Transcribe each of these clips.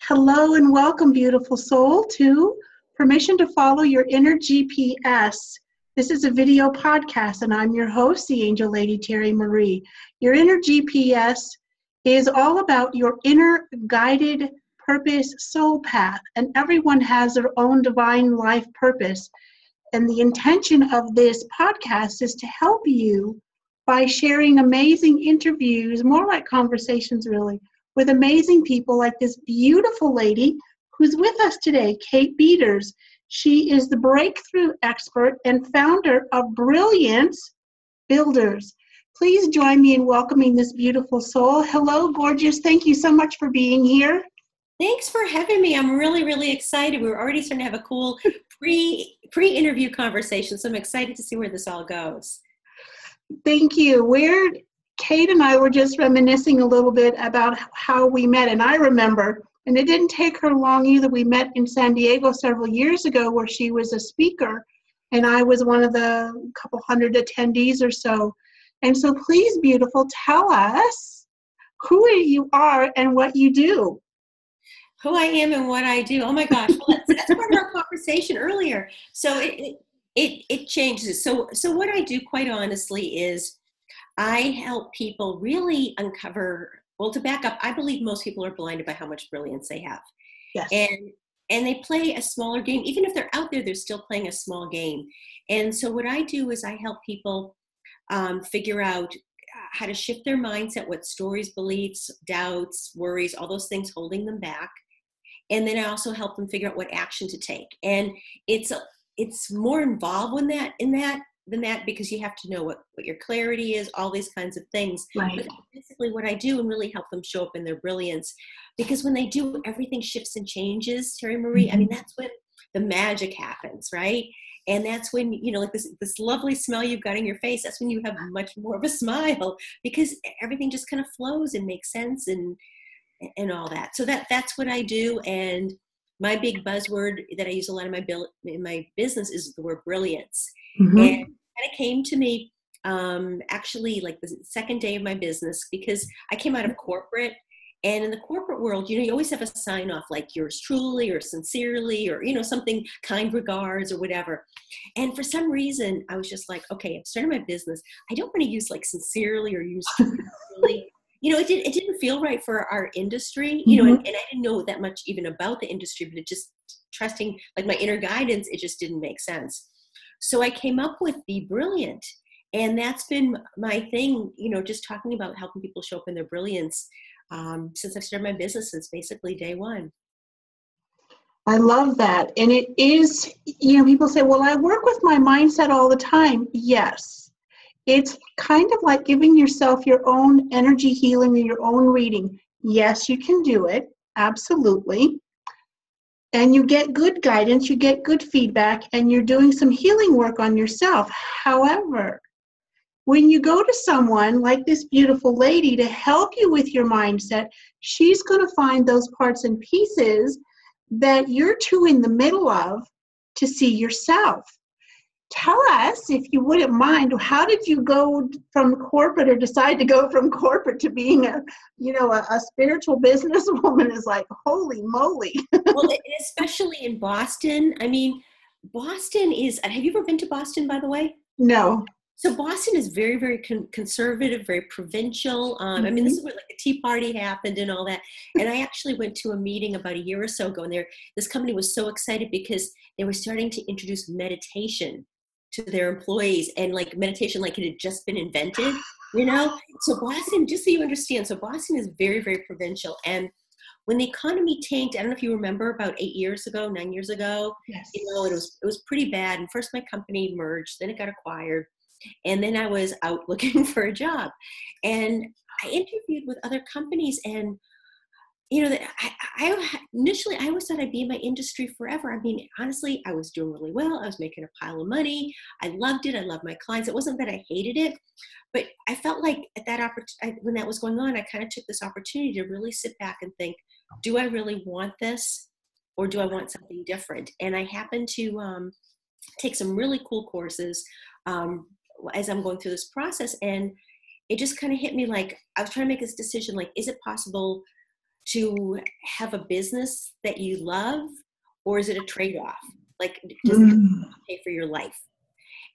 Hello and welcome, beautiful soul, to Permission to Follow Your Inner GPS. This is a video podcast, and I'm your host, the Angel Lady Terry Marie. Your inner GPS is all about your inner guided purpose soul path, and everyone has their own divine life purpose. And the intention of this podcast is to help you by sharing amazing interviews, more like conversations really, with amazing people like this beautiful lady who's with us today, Kate Beeders. She is the breakthrough expert and founder of Brilliance Builders. Please join me in welcoming this beautiful soul. Hello, gorgeous. Thank you so much for being here. Thanks for having me. I'm really excited. We're already starting to have a cool pre-interview conversation, so I'm excited to see where this all goes. Thank you. Kate and I were just reminiscing a little bit about how we met, and I remember, and it didn't take her long either. We met in San Diego several years ago where she was a speaker, and I was one of the couple hundred attendees or so. And so please, beautiful, tell us who you are and what you do. Who I am and what I do. Oh my gosh, well, that's part of our conversation earlier. So it changes. So what I do, quite honestly, is I help people really uncover, well, to back up, I believe most people are blinded by how much brilliance they have. Yes. And they play a smaller game. Even if they're out there, they're still playing a small game. And so what I do is I help people figure out how to shift their mindset, what stories, beliefs, doubts, worries, all those things holding them back. And then I also help them figure out what action to take. And it's more involved than that because you have to know what your clarity is, all these kinds of things. Right. But that's basically what I do, and really help them show up in their brilliance. Because when they do, everything shifts and changes, Terry Marie. I mean, that's when the magic happens, right? And that's when, like this lovely smile you've got in your face, that's when you have much more of a smile, because everything just kind of flows and makes sense and all that. So that's what I do. And my big buzzword that I use a lot in my business is the word brilliance. Mm-hmm. And it kind of came to me actually like the second day of my business, because I came out of corporate. And in the corporate world, you always have a sign off like yours truly or sincerely or, something, kind regards or whatever. And for some reason, I was just like, okay, I'm starting my business. I don't want to use like sincerely or use truly. It didn't feel right for our industry, Mm-hmm. and I didn't know that much even about the industry, but it just trusting like my inner guidance, it just didn't make sense. So I came up with Be Brilliant, and that's been my thing, just talking about helping people show up in their brilliance since I've started my business, since basically day one. I love that. And it is, people say, well, I work with my mindset all the time. Yes. It's kind of like giving yourself your own energy healing or your own reading. Yes, you can do it. Absolutely. And you get good guidance, you get good feedback, and you're doing some healing work on yourself. However, when you go to someone like this beautiful lady to help you with your mindset, she's going to find those parts and pieces that you're too in the middle of to see yourself. Tell us, if you wouldn't mind, how did you go from corporate, or decide to go from corporate to being a spiritual businesswoman? Is like, holy moly. Well, especially in Boston. I mean, Boston is, have you ever been to Boston, by the way? No. So Boston is very, very conservative, very provincial. I mean, this is where like the Tea Party happened and all that. And I actually went to a meeting about a year or so ago, and this company was so excited because they were starting to introduce meditation to their employees, and like meditation, like it had just been invented, So Boston, just so you understand, so Boston is very, very provincial. And when the economy tanked, I don't know if you remember, about 9 years ago, Yes. it was pretty bad. And first my company merged, then it got acquired. And then I was out looking for a job, and I interviewed with other companies, and I initially I always thought I'd be in my industry forever. I mean, honestly, I was doing really well. I was making a pile of money. I loved it. I loved my clients. It wasn't that I hated it, but I felt like at that when that was going on, I kind of took this opportunity to really sit back and think, do I really want this, or do I want something different? And I happened to take some really cool courses as I'm going through this process, and it just kind of hit me like I was trying to make this decision, like, is it possible to have a business that you love, or is it a trade-off? Like, does it Mm. pay for your life?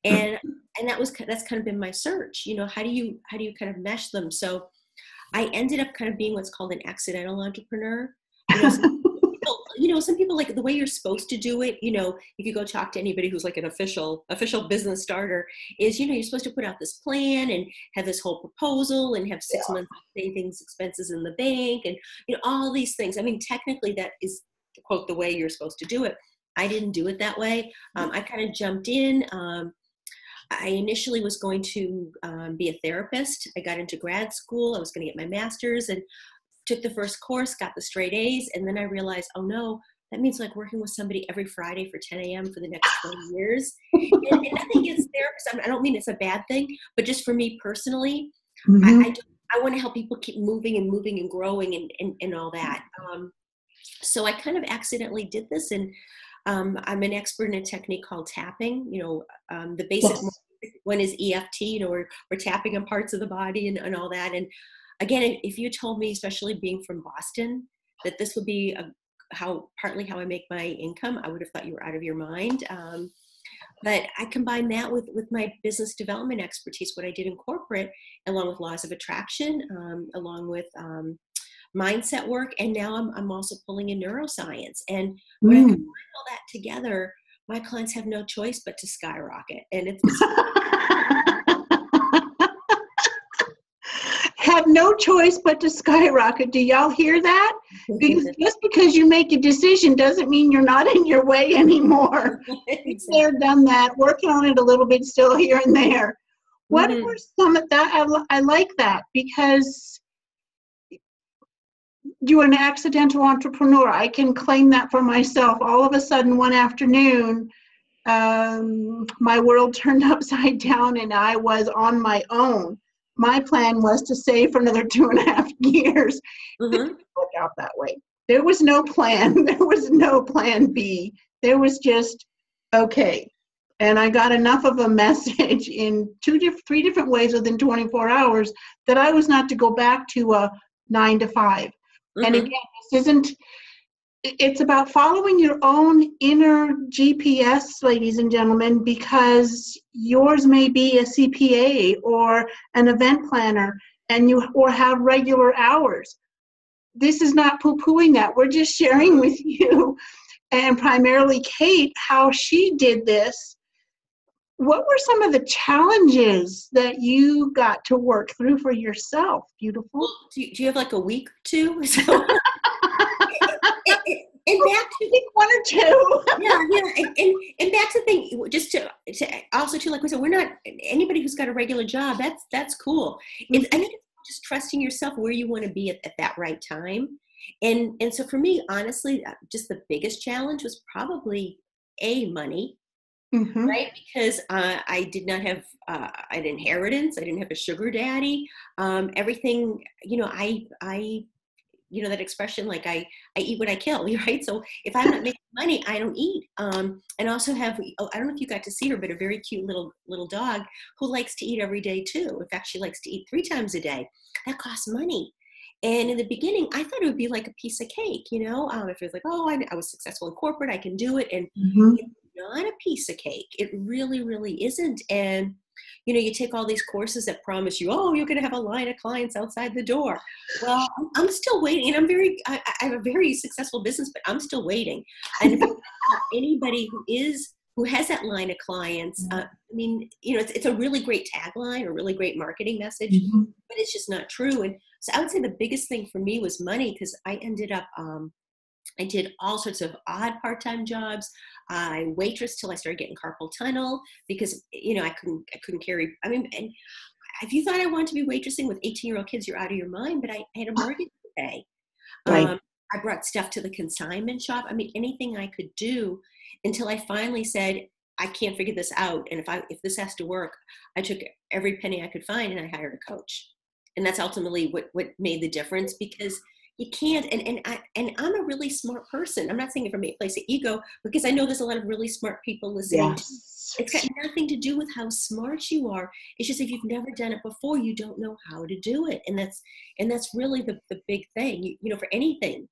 And that's kind of been my search. How do you kind of mesh them? So I ended up kind of being what's called an accidental entrepreneur. Some people like the way you're supposed to do it. If you go talk to anybody who's like an official business starter, is you're supposed to put out this plan and have this whole proposal and have 6 months of savings, expenses in the bank, and all these things. I mean, technically that is, quote, the way you're supposed to do it. I didn't do it that way. I kind of jumped in. I initially was going to be a therapist. I got into grad school. I was going to get my master's and took the first course, got the straight A's. And then I realized, oh no, that means like working with somebody every Friday for 10 a.m. for the next 20 years. And nothing against therapists. I don't mean it's a bad thing, but just for me personally, I want to help people keep moving and growing and all that. So I kind of accidentally did this, and I'm an expert in a technique called tapping. The basic one is EFT. We're tapping on parts of the body and all that. And again, if you told me, especially being from Boston, that this would be partly how I make my income, I would have thought you were out of your mind. But I combine that with my business development expertise, what I did in corporate, along with laws of attraction, along with mindset work, and now I'm also pulling in neuroscience. And when I combine all that together, my clients have no choice but to skyrocket. And it's have no choice but to skyrocket. Do y'all hear that? Because just because you make a decision doesn't mean you're not in your way anymore. Exactly. They've done that, working on it a little bit still here and there. What were some of that? I like that, because you're an accidental entrepreneur. I can claim that for myself. All of a sudden, one afternoon, my world turned upside down and I was on my own. My plan was to save for another 2.5 years. It didn't work out that way. There was no plan. There was no plan B. There was just, okay. And I got enough of a message in 3 different ways within 24 hours that I was not to go back to a 9 to 5. And again, it's about following your own inner GPS, ladies and gentlemen, because yours may be a CPA or an event planner or have regular hours. This is not poo-pooing that. We're just sharing with you, and primarily Kate, how she did this. What were some of the challenges that you got to work through for yourself? Beautiful. Well, do you have like a week or two? So and back to one or two. and back to the thing, just to also too, like we said, we're not anybody who's got a regular job. That's cool. I think it's just trusting yourself where you want to be at that right time. And so for me, honestly, just the biggest challenge was probably money. Right? Because I did not have an inheritance. I didn't have a sugar daddy. Everything, I that expression, like I eat what I kill, right? So if I'm not making money, I don't eat. And also have, I don't know if you got to see her, but a very cute little dog who likes to eat every day too. In fact, she likes to eat 3 times a day. That costs money. And in the beginning, I thought it would be like a piece of cake, if it was like, oh, I was successful in corporate, I can do it. And it's not a piece of cake. It really, really isn't. And, you take all these courses that promise you, oh, you're going to have a line of clients outside the door. Well, I'm still waiting. And I have a very successful business, but I'm still waiting. And if anybody who has that line of clients, it's a really great tagline, a really great marketing message, but it's just not true. And so I would say the biggest thing for me was money, because I ended up, I did all sorts of odd part-time jobs. I waitressed till I started getting carpal tunnel because, I couldn't carry, and if you thought I wanted to be waitressing with 18-year-old kids, you're out of your mind, but I had a mortgage to pay. Right. I brought stuff to the consignment shop. Anything I could do until I finally said, I can't figure this out. And if this has to work, I took every penny I could find and I hired a coach. And that's ultimately what made the difference, because you can't. I'm a really smart person. I'm not saying it from a place of ego, because I know there's a lot of really smart people listening. Yes. It's got nothing to do with how smart you are. It's just if you've never done it before, you don't know how to do it. And that's really the big thing, for anything.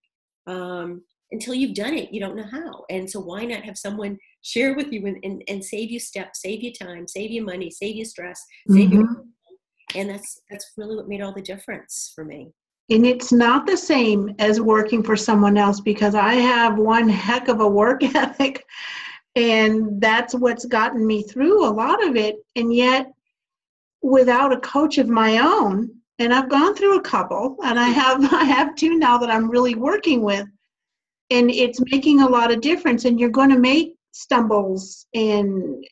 Until you've done it, you don't know how. And so why not have someone share with you and save you steps, save you time, save you money, save you stress, save you. And that's really what made all the difference for me. And it's not the same as working for someone else, because I have one heck of a work ethic, and that's what's gotten me through a lot of it. And yet, without a coach of my own, and I've gone through a couple, and I have two now that I'm really working with, and it's making a lot of difference. And you're going to make stumbles, and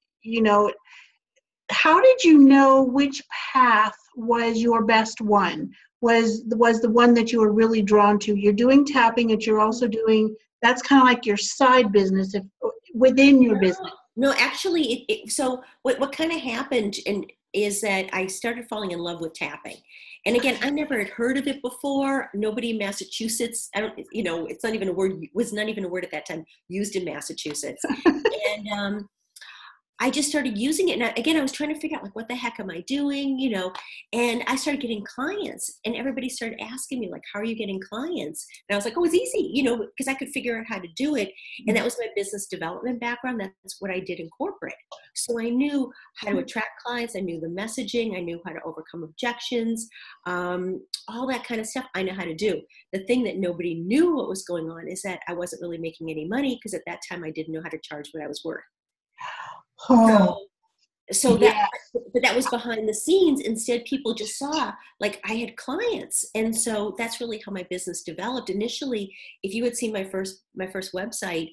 how did you know which path was your best one? Was the one that you were really drawn to? You're doing tapping, and you're also doing, that's kind of like your side business within your business. No, actually, so what kind of happened is that I started falling in love with tapping. And again, I never had heard of it before. Nobody in Massachusetts, it's not even a word, was not even a word at that time used in Massachusetts. And I just started using it. And again, I was trying to figure out, like, what the heck am I doing? And I started getting clients, and everybody started asking me, like, how are you getting clients? And I was like, oh, it's easy, because I could figure out how to do it. And that was my business development background. That's what I did in corporate. So I knew how to attract clients. I knew the messaging. I knew how to overcome objections, all that kind of stuff I know how to do. The thing that nobody knew what was going on is that I wasn't really making any money, because at that time I didn't know how to charge what I was worth. So that was behind the scenes. Instead, people just saw, like, I had clients. And so that's really how my business developed. Initially, if you had seen my first website,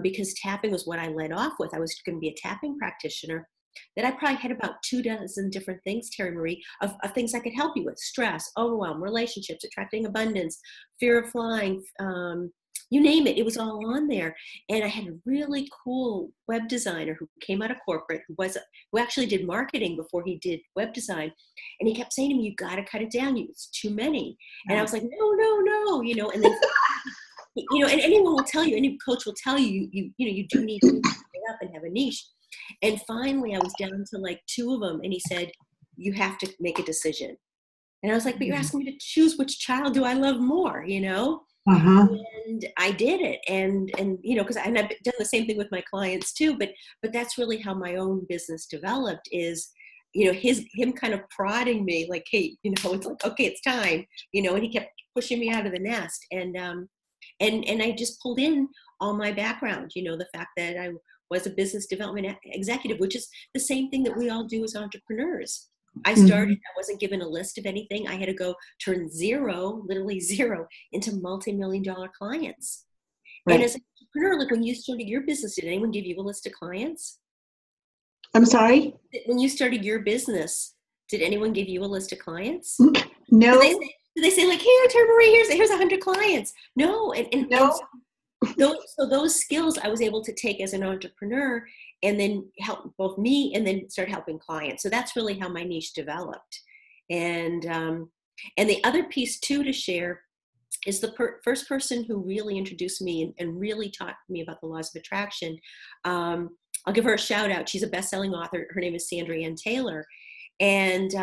because tapping was what I led off with, I was going to be a tapping practitioner, that I probably had about 24 different things, Terry Marie, of things I could help you with: stress, overwhelm, relationships, attracting abundance, fear of flying, you name it, it was all on there. And I had a really cool web designer who came out of corporate, who actually did marketing before he did web design. And he kept saying to me, you got to cut it down. It's too many. And I was like, no. And then, and anyone will tell you, any coach will tell you, you do need to get up and have a niche. And finally I was down to like 2 of them. And he said, you have to make a decision. And I was like, but you're asking me to choose which child do I love more, And I did it. And because I've done the same thing with my clients too, but that's really how my own business developed, is, him kind of prodding me, like, hey, it's like, okay, it's time, and he kept pushing me out of the nest. And I just pulled in all my background, the fact that I was a business development executive, which is the same thing that we all do as entrepreneurs. I started, I wasn't given a list of anything. I had to go turn literally zero, into multi-million-dollar clients. Right. And as an entrepreneur, like, when you started your business, did anyone give you a list of clients? I'm sorry? When you started your business, did anyone give you a list of clients? No. Did they say like, here, Terry Marie, here's 100 clients? No. And no. So those skills I was able to take as an entrepreneur, and then help both me and then start helping clients. So that's really how my niche developed. And the other piece too to share is the first person who really introduced me and really taught me about the laws of attraction. I'll give her a shout out. She's a best-selling author. Her name is Sandra Ann Taylor. And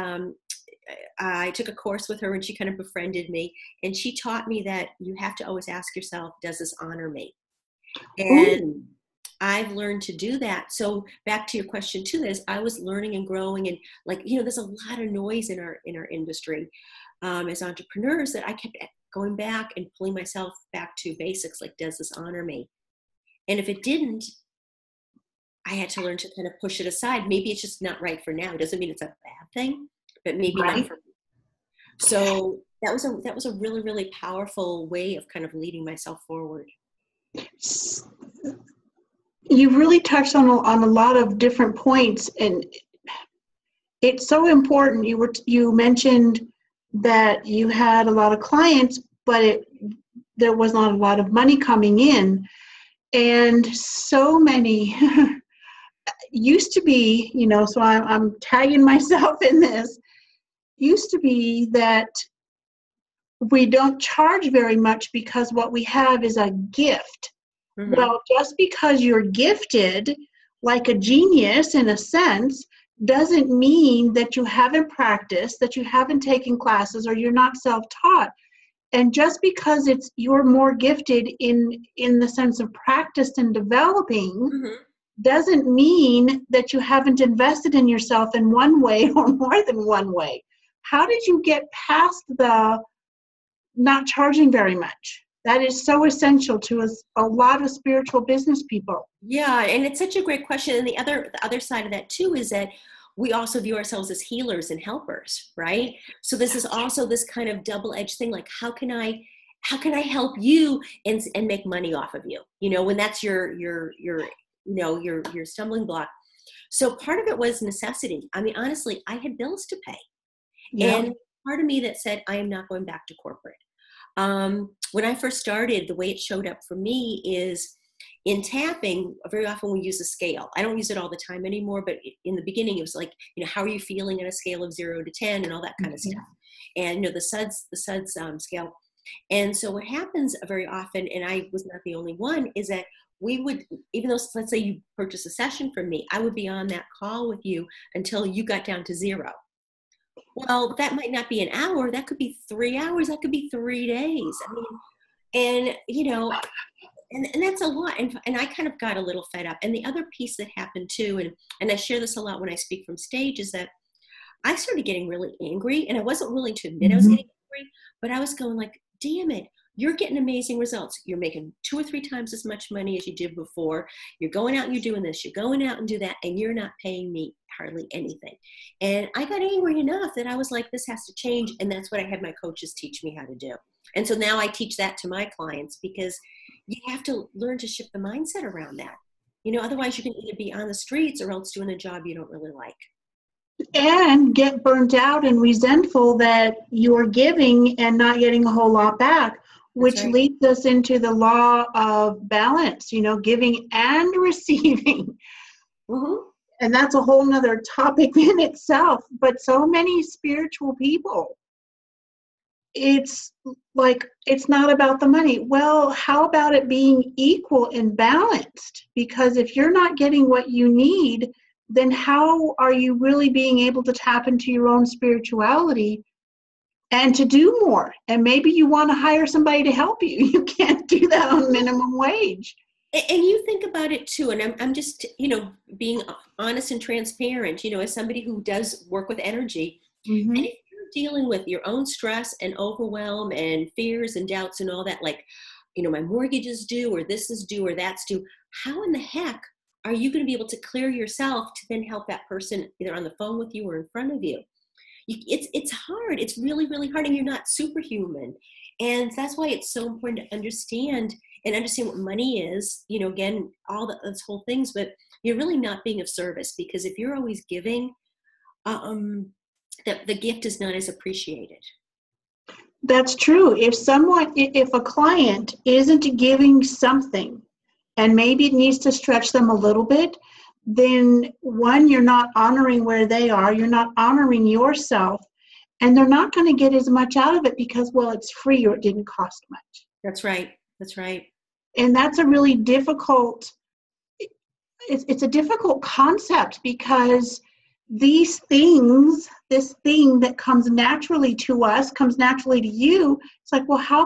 I took a course with her, and she kind of befriended me. And she taught me that you have to always ask yourself, does this honor me? And I've learned to do that. So back to your question too, is I was learning and growing, and like, there's a lot of noise in our industry as entrepreneurs, that I kept going back and pulling myself back to basics, like, does this honor me? And if it didn't, I had to learn to kind of push it aside. Maybe it's just not right for now. It doesn't mean it's a bad thing, but maybe not for me. So that was a really, really powerful way of kind of leading myself forward. You really touched on a lot of different points, and it's so important. You mentioned that you had a lot of clients, but there was not a lot of money coming in, and so many used to be, so I'm tagging myself in this. Used to be that we don't charge very much because what we have is a gift. Mm-hmm. Well, just because you're gifted like a genius in a sense doesn't mean that you haven't practiced, that you haven't taken classes, or you're not self-taught. And just because you're more gifted in the sense of practice and developing Mm-hmm. doesn't mean that you haven't invested in yourself in one way or more than one way. How did you get past the not charging very much? That is so essential to a lot of spiritual business people. Yeah, and it's such a great question. And the other side of that too is that we also view ourselves as healers and helpers, right? So this is also this kind of double-edged thing, like how can I help you and make money off of you? You know, when that's your stumbling block. So part of it was necessity. I mean, honestly, I had bills to pay. Yeah. And part of me that said, I am not going back to corporate. When I first started, the way it showed up for me is in tapping, very often we use a scale. I don't use it all the time anymore, but in the beginning, it was like, how are you feeling on a scale of 0 to 10 and all that kind of stuff. And, the SUDS scale. And so what happens very often, and I was not the only one, is that we would, even though, let's say you purchase a session from me, I would be on that call with you until you got down to 0. Well, that might not be an hour. That could be 3 hours. That could be 3 days. I mean, and that's a lot. And I kind of got a little fed up. And the other piece that happened too, and I share this a lot when I speak from stage, is that I started getting really angry, and I wasn't willing to admit I was getting angry, but I was going like, damn it, you're getting amazing results. You're making 2 or 3 times as much money as you did before. You're going out and you're doing this. You're going out and do that, and you're not paying me hardly anything. And I got angry enough that I was like, this has to change. And that's what I had my coaches teach me how to do. And so now I teach that to my clients, because you have to learn to shift the mindset around that. Otherwise you can either be on the streets or else doing a job you don't really like. And get burnt out and resentful that you're giving and not getting a whole lot back, which right. leads us into the law of balance, giving and receiving. Mm-hmm. And that's a whole nother topic in itself. But so many spiritual people, it's like, it's not about the money. Well, how about it being equal and balanced? Because if you're not getting what you need, then how are you really being able to tap into your own spirituality and to do more? And maybe you want to hire somebody to help you. You can't do that on minimum wage. And you think about it too, and I'm just, being honest and transparent, as somebody who does work with energy. Mm-hmm. And if you're dealing with your own stress and overwhelm and fears and doubts and all that, like, my mortgage is due, or this is due, or that's due, how in the heck are you going to be able to clear yourself to then help that person either on the phone with you or in front of you? It's hard. It's really, really hard, and you're not superhuman. And that's why it's so important to understand what money is, again, all those whole things, but you're really not being of service, because if you're always giving, the gift is not as appreciated. That's true. If a client isn't giving something, and maybe it needs to stretch them a little bit, then one, you're not honoring where they are, you're not honoring yourself, and they're not going to get as much out of it because, well, it's free or it didn't cost much. That's right. That's right. And that's a really difficult, it's a difficult concept, because this thing that comes naturally to us, comes naturally to you. It's like, well, how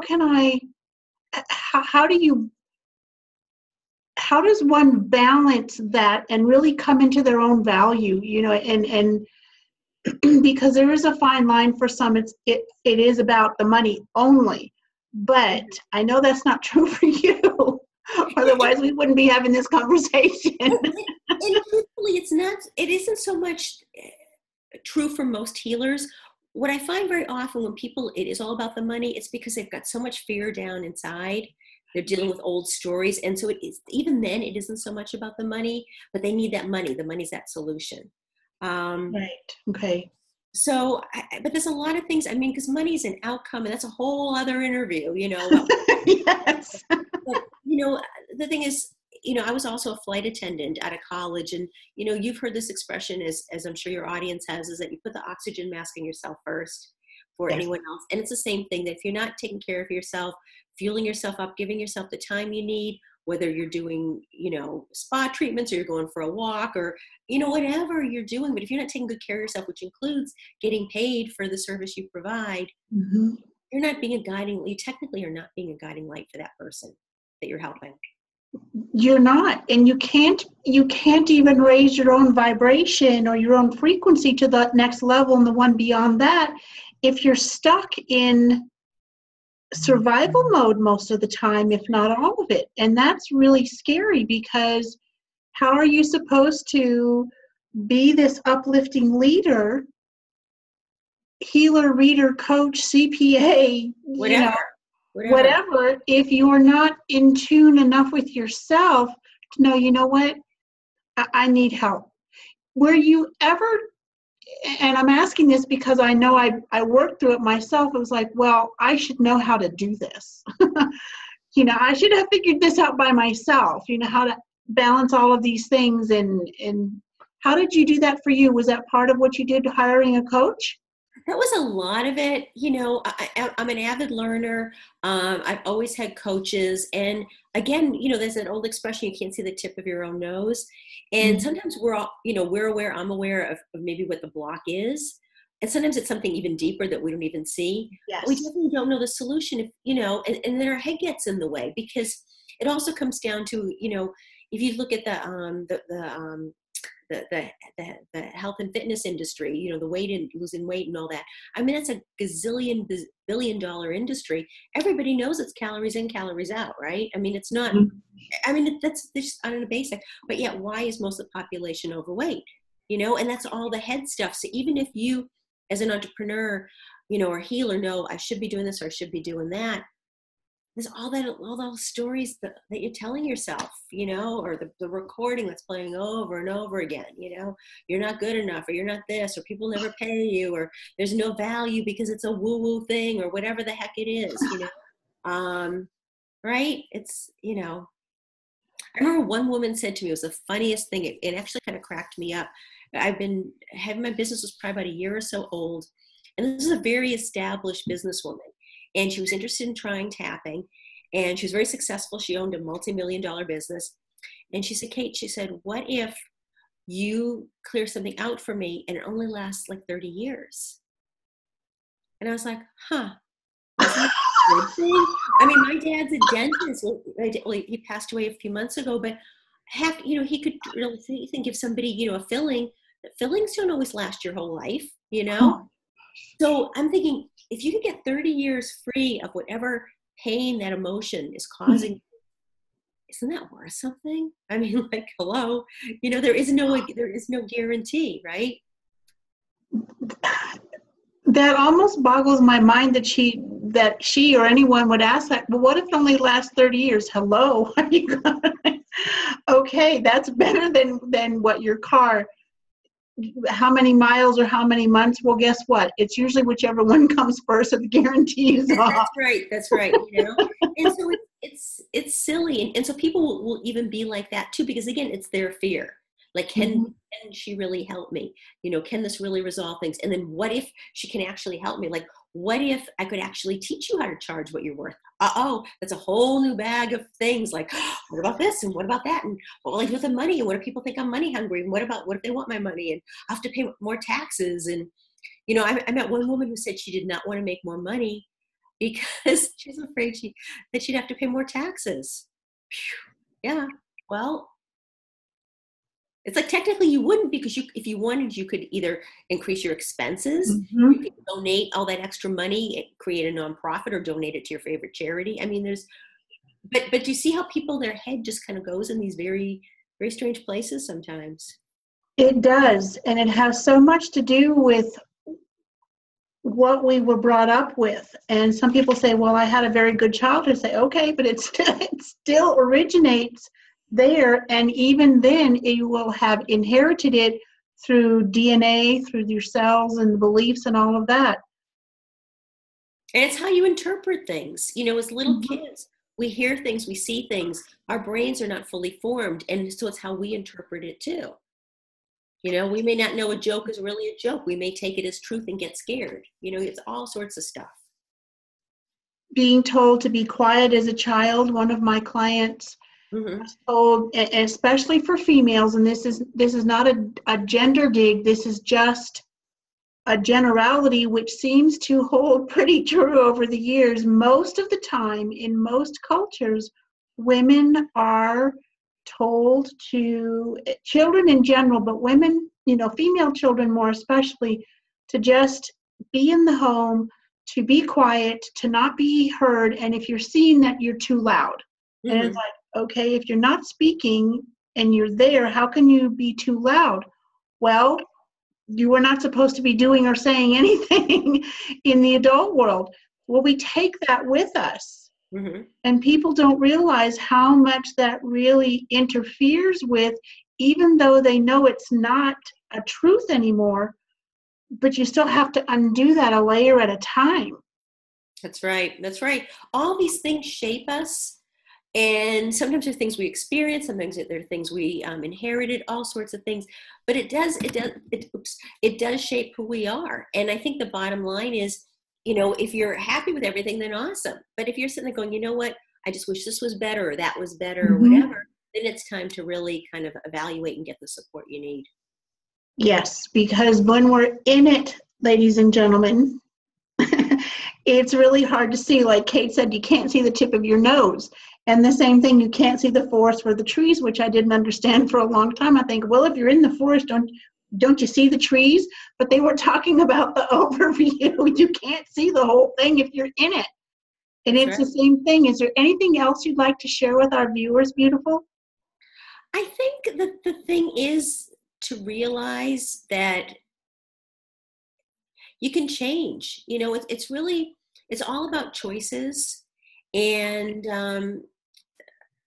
does one balance that and really come into their own value, and because there is a fine line for some, it is about the money only. But I know that's not true for you. Otherwise, we wouldn't be having this conversation. And truthfully, it isn't so much true for most healers. What I find very often when it is all about the money, it's because they've got so much fear down inside. They're dealing with old stories. And so even then, it isn't so much about the money, but they need that money. The money's that solution. Right. Okay. So, but there's a lot of things, because money is an outcome, and that's a whole other interview, Yes. But, the thing is, I was also a flight attendant out of college, and, you've heard this expression, as I'm sure your audience has, is that you put the oxygen mask on yourself first. for Yes. anyone else. And it's the same thing, that if you're not taking care of yourself, fueling yourself up, giving yourself the time you need, whether you're doing, spa treatments, or you're going for a walk, or, whatever you're doing, but if you're not taking good care of yourself, which includes getting paid for the service you provide, Mhm. you're not being you technically are not being a guiding light for that person that you're helping. You're not, and you can't even raise your own vibration or your own frequency to the next level and the one beyond that if you're stuck in survival mode most of the time, if not all of it. And that's really scary, because how are you supposed to be this uplifting leader, healer, reader, coach, CPA, Whatever. whatever, if you're not in tune enough with yourself to know, you know what, I need help? Were you ever, and I'm asking this because I know I worked through it myself, it was like, well, I should know how to do this. I should have figured this out by myself, how to balance all of these things. And how did you do that for you? Was that part of what you did, hiring a coach? That was a lot of it. I'm an avid learner. I've always had coaches. And again, there's an old expression, you can't see the tip of your own nose. And sometimes we're all, I'm aware of maybe what the block is. And sometimes it's something even deeper that we don't even see. But we Yes. definitely don't know the solution and then our head gets in the way, because it also comes down to, if you look at the health and fitness industry, the weight and losing weight and all that. I mean, it's a billion-dollar industry. Everybody knows it's calories in, calories out, right? I mean, it's not, that's just on a basic, but yet why is most of the population overweight? And that's all the head stuff. So even if you, as an entrepreneur, or healer, know I should be doing this or I should be doing that, there's all those stories that you're telling yourself, or the recording that's playing over and over again, you're not good enough, or you're not this, or people never pay you, or there's no value because it's a woo-woo thing, or whatever the heck it is, right? It's, I remember one woman said to me, it was the funniest thing. It actually kind of cracked me up. I've been having my business was probably about a year or so old. And this is a very established businesswoman. And she was interested in trying tapping. And she was very successful. She owned a multi-million-dollar business. And she said, Kate, she said, what if you clear something out for me and it only lasts like 30 years? And I was like, huh. Isn't that a good thing? I mean, my dad's a dentist. Well, he passed away a few months ago, but he could really think if somebody, a filling, fillings don't always last your whole life, So I'm thinking, if you could get 30 years free of whatever pain that emotion is causing, isn't that worth something? I mean, like, hello, there is no guarantee, right? That almost boggles my mind that she or anyone would ask that. But what if it only lasts 30 years? Hello. Okay, that's better than what your car, how many miles or how many months. Well, guess what? It's usually whichever one comes first, if the guarantee is off. That's right. And so it's silly. And so people will even be like that too, because again, it's their fear. Like, can she really help me? Can this really resolve things? And then what if she can actually help me? Like, what if I could actually teach you how to charge what you're worth? That's a whole new bag of things. Like, what about this? And what about that? And what will I do with the money? And what if people think I'm money hungry? And what if they want my money? And I have to pay more taxes? And, I met one woman who said she did not want to make more money because she's afraid that she'd have to pay more taxes. Yeah. Well, it's like technically you wouldn't, because if you wanted, you could either increase your expenses, you could donate all that extra money, create a nonprofit, or donate it to your favorite charity. I mean, but do you see how their head just kind of goes in these very, very strange places sometimes? It does, and it has so much to do with what we were brought up with. And some people say, well, I had a very good childhood. I say, okay, but it still originates there, and even then you will have inherited it through DNA, through your cells and the beliefs and all of that. And it's how you interpret things. As little kids, we hear things, we see things, our brains are not fully formed, and so it's how we interpret it too. We may not know a joke is really a joke. We may take it as truth and get scared. It's all sorts of stuff. Being told to be quiet as a child, one of my clients was told, especially for females, and this is not a gender dig, this is just a generality which seems to hold pretty true over the years. Most of the time, in most cultures, women are told to, children in general, but women, female children more especially, to just be in the home, to be quiet, to not be heard, and if you're seeing that, you're too loud. And it's like, okay, if you're not speaking and you're there, how can you be too loud? Well, you were not supposed to be doing or saying anything in the adult world. Well, we take that with us. And people don't realize how much that really interferes with, even though they know it's not a truth anymore, but you still have to undo that a layer at a time. That's right. That's right. All these things shape us. And sometimes they're things we experience. Sometimes they're things we inherited, all sorts of things. But it does shape who we are. And I think the bottom line is, if you're happy with everything, then awesome. But if you're sitting there going, you know what, I just wish this was better or that was better or whatever, then it's time to really kind of evaluate and get the support you need. Yes, because when we're in it, ladies and gentlemen, it's really hard to see. Like Kate said, you can't see the tip of your nose. And the same thing, you can't see the forest for the trees, which I didn't understand for a long time. I think, well, if you're in the forest, don't you see the trees? But they were talking about the overview. You can't see the whole thing if you're in it. And it's the same thing. Is there anything else you'd like to share with our viewers, beautiful? I think that the thing is to realize that you can change. It's all about choices. And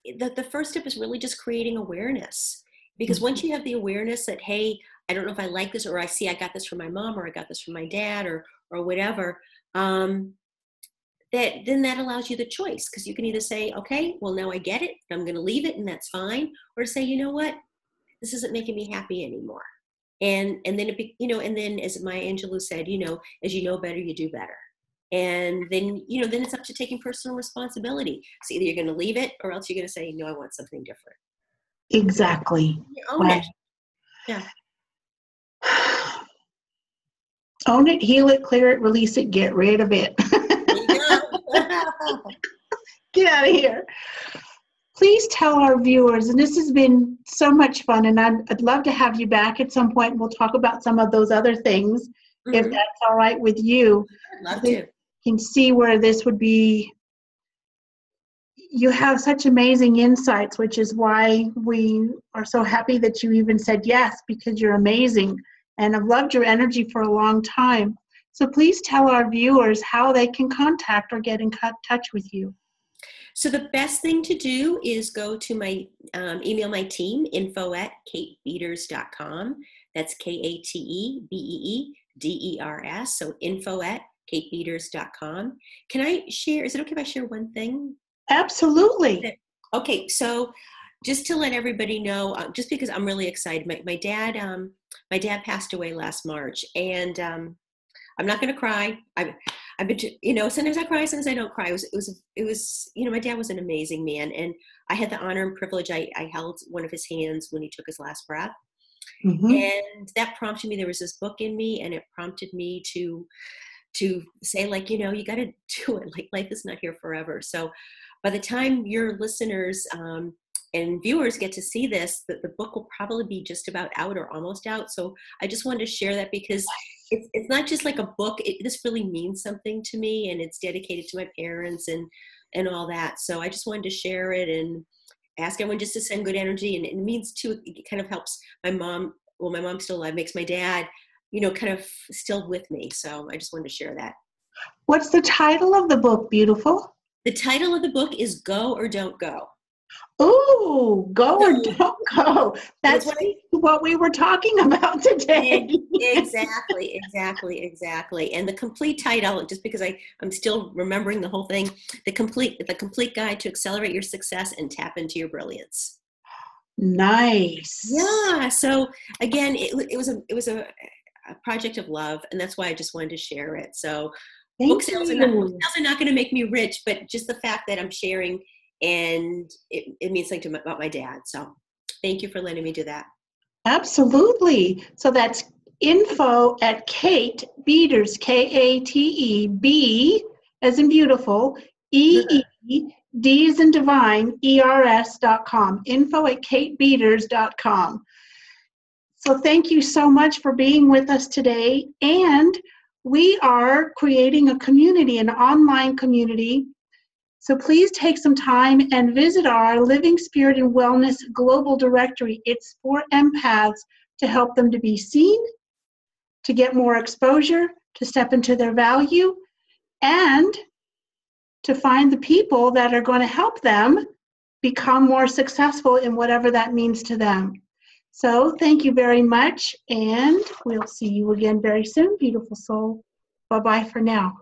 the first step is really just creating awareness. Because once you have the awareness that, hey, I don't know if I like this, or I see I got this from my mom, or I got this from my dad, or whatever, then that allows you the choice. Because you can either say, okay, well, now I get it, I'm going to leave it, and that's fine. Or say, you know what, this isn't making me happy anymore. And then and then as Maya Angelou said, as you know better, you do better. And then, then it's up to taking personal responsibility. So either you're going to leave it, or else you're going to say, no, I want something different. Exactly. You own it. Yeah. Own it, heal it, clear it, release it, get rid of it. There you go. Get out of here. Please tell our viewers, and this has been so much fun, and I'd love to have you back at some point. We'll talk about some of those other things, if that's all right with you. I'd love to. You can see where this would be. You have such amazing insights, which is why we are so happy that you even said yes, because you're amazing. And I've loved your energy for a long time. So please tell our viewers how they can contact or get in touch with you. So the best thing to do is go to my email my team, info@katebeeders.com. That's KATEBEEDERS. So info@katebeeders.com. Can I share? Is it okay if I share one thing? Absolutely. Okay, so just to let everybody know, just because I'm really excited, my dad passed away last March, and I'm not going to cry. I've been, sometimes I cry, sometimes I don't cry. It was, my dad was an amazing man, and I had the honor and privilege. I held one of his hands when he took his last breath, and that prompted me. There was this book in me, and it prompted me to say, like, you got to do it. Like, life is not here forever. So, by the time your listeners and viewers get to see this, the book will probably be just about out or almost out. So I just wanted to share that, because it's not just like a book. This really means something to me, and it's dedicated to my parents and all that. So I just wanted to share it and ask everyone just to send good energy. And it means too, it kind of helps my mom. Well, my mom's still alive, makes my dad, kind of still with me. So I just wanted to share that. What's the title of the book, beautiful? The title of the book is Go or Don't Go. Ooh, go or don't go. That's what we were talking about today. Exactly. And the complete title, just because I'm still remembering the whole thing, the complete guide to accelerate your success and tap into your brilliance. Nice. Yeah. So again, it was a project of love, and that's why I just wanted to share it. So book Thank sales you. are not going to make me rich, but just the fact that I'm sharing, and it means something about my dad. So thank you for letting me do that. Absolutely. So that's info at Kate Beeders, Kateb, as in beautiful, EED as in divine, ERS.com. Info at katebeeders.com. So thank you so much for being with us today. And we are creating a community, an online community. So please take some time and visit our Living Spirit and Wellness Global Directory. It's for empaths to help them to be seen, to get more exposure, to step into their value, and to find the people that are going to help them become more successful in whatever that means to them. So thank you very much, and we'll see you again very soon, beautiful soul. Bye-bye for now.